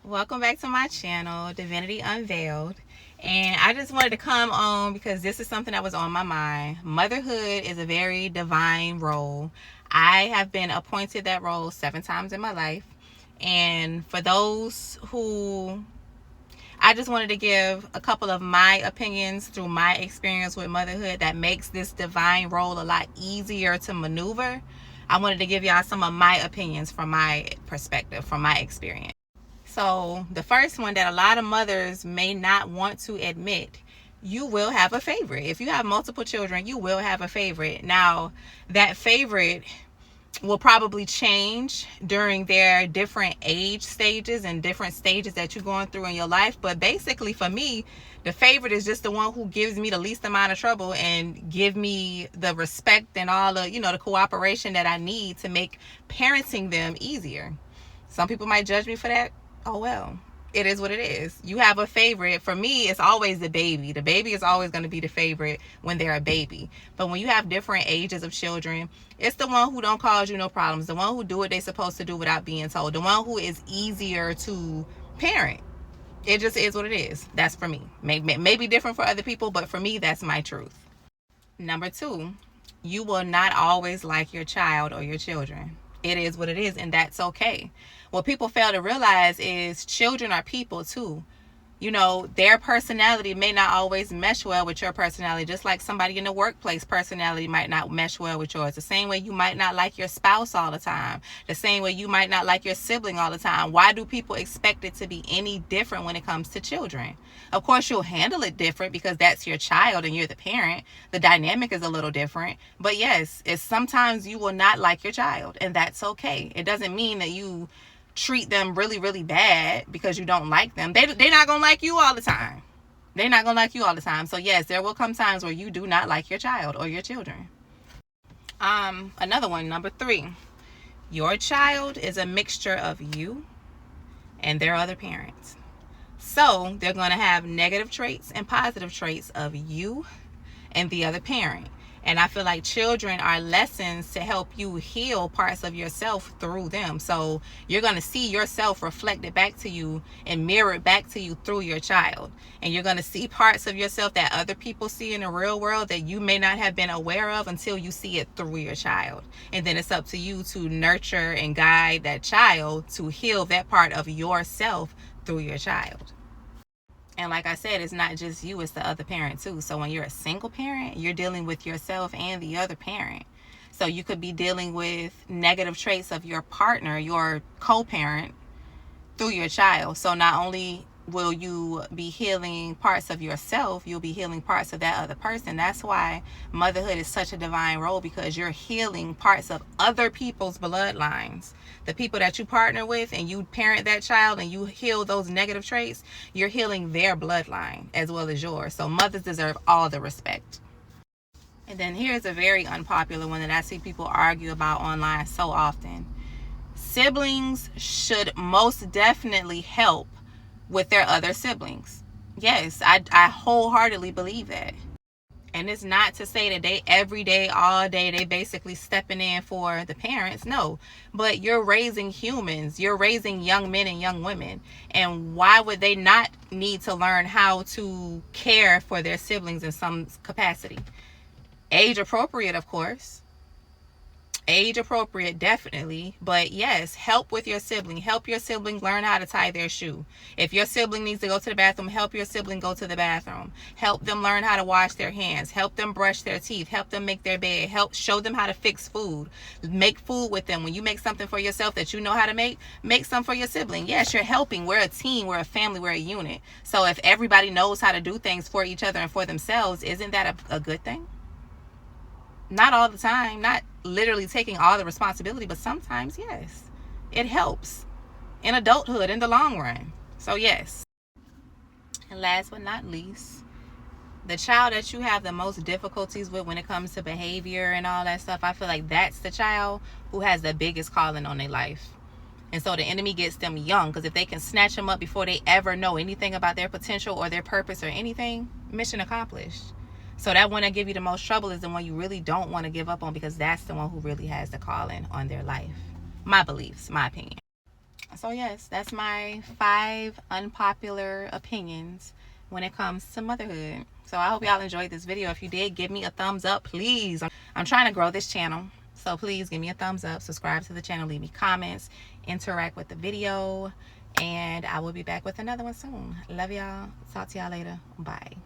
Welcome back to my channel, Divinity Unveiled. And I just wanted to come on because this is something that was on my mind. Motherhood is a very divine role. I have been appointed that role 7 times in my life. And for those who, I just wanted to give a couple of my opinions through my experience with motherhood that makes this divine role a lot easier to maneuver. I wanted to give y'all some of my opinions from my perspective, from my experience. So the first one that a lot of mothers may not want to admit, you will have a favorite. If you have multiple children, you will have a favorite. Now, that favorite will probably change during their different age stages and different stages that you're going through in your life. But basically for me, the favorite is just the one who gives me the least amount of trouble and give me the respect and all the, the cooperation that I need to make parenting them easier. Some people might judge me for that. Oh well, it is what it is. You have a favorite. For me, it's always the baby. The baby is always going to be the favorite when they're a baby. But when you have different ages of children, it's the one who don't cause you no problems, the one who do what they're supposed to do without being told, the one who is easier to parent. It just is what it is. That's for me. Maybe different for other people, but for me, that's my truth. Number 2, you will not always like your child or your children. It is what it is, and that's okay. What people fail to realize is children are people too. Their personality may not always mesh well with your personality, just like somebody in the workplace personality might not mesh well with yours. The same way you might not like your spouse all the time. The same way you might not like your sibling all the time. Why do people expect it to be any different when it comes to children? Of course, you'll handle it different because that's your child and you're the parent. The dynamic is a little different. But yes, it's sometimes you will not like your child, and that's okay. It doesn't mean that you treat them really, really bad because you don't like them. They're not going to like you all the time. They're not going to like you all the time. So yes, there will come times where you do not like your child or your children. Another one, number 3. Your child is a mixture of you and their other parents. So they're going to have negative traits and positive traits of you and the other parent. And I feel like children are lessons to help you heal parts of yourself through them. So you're going to see yourself reflected back to you and mirrored back to you through your child. And you're going to see parts of yourself that other people see in the real world that you may not have been aware of until you see it through your child. And then it's up to you to nurture and guide that child to heal that part of yourself through your child. And like I said, it's not just you, it's the other parent too. So when you're a single parent, you're dealing with yourself and the other parent. So you could be dealing with negative traits of your partner, your co-parent, through your child. So not only will you be healing parts of yourself, you'll be healing parts of that other person. That's why motherhood is such a divine role, because you're healing parts of other people's bloodlines. The people that you partner with and you parent that child and you heal those negative traits, you're healing their bloodline as well as yours. So mothers deserve all the respect. And then here's a very unpopular one that I see people argue about online so often. Siblings should most definitely help with their other siblings. Yes, I wholeheartedly believe that. And it's not to say that they every day, all day, they basically stepping in for the parents. No, but you're raising humans. You're raising young men and young women. And why would they not need to learn how to care for their siblings in some capacity? Age appropriate, of course. Age appropriate, definitely. But yes, help with your sibling. Help your sibling learn how to tie their shoe. If your sibling needs to go to the bathroom, help your sibling go to the bathroom. Help them learn how to wash their hands. Help them brush their teeth. Help them make their bed. Help show them how to fix food. Make food with them. When you make something for yourself that you know how to make some for your sibling. Yes, you're helping. We're a team. We're a family. We're a unit. So if everybody knows how to do things for each other and for themselves, isn't that a good thing? Not all the time, not literally taking all the responsibility, but sometimes, yes, it helps in adulthood in the long run. So yes. And last but not least, the child that you have the most difficulties with when it comes to behavior and all that stuff, I feel like that's the child who has the biggest calling on their life. And so the enemy gets them young, because if they can snatch them up before they ever know anything about their potential or their purpose or anything, mission accomplished. So that one that give you the most trouble is the one you really don't want to give up on, because that's the one who really has the calling on their life. My beliefs, my opinion. So yes, that's my 5 unpopular opinions when it comes to motherhood. So I hope y'all enjoyed this video. If you did, give me a thumbs up, please. I'm trying to grow this channel, so please give me a thumbs up, subscribe to the channel, leave me comments, interact with the video, and I will be back with another one soon. Love y'all. Talk to y'all later. Bye.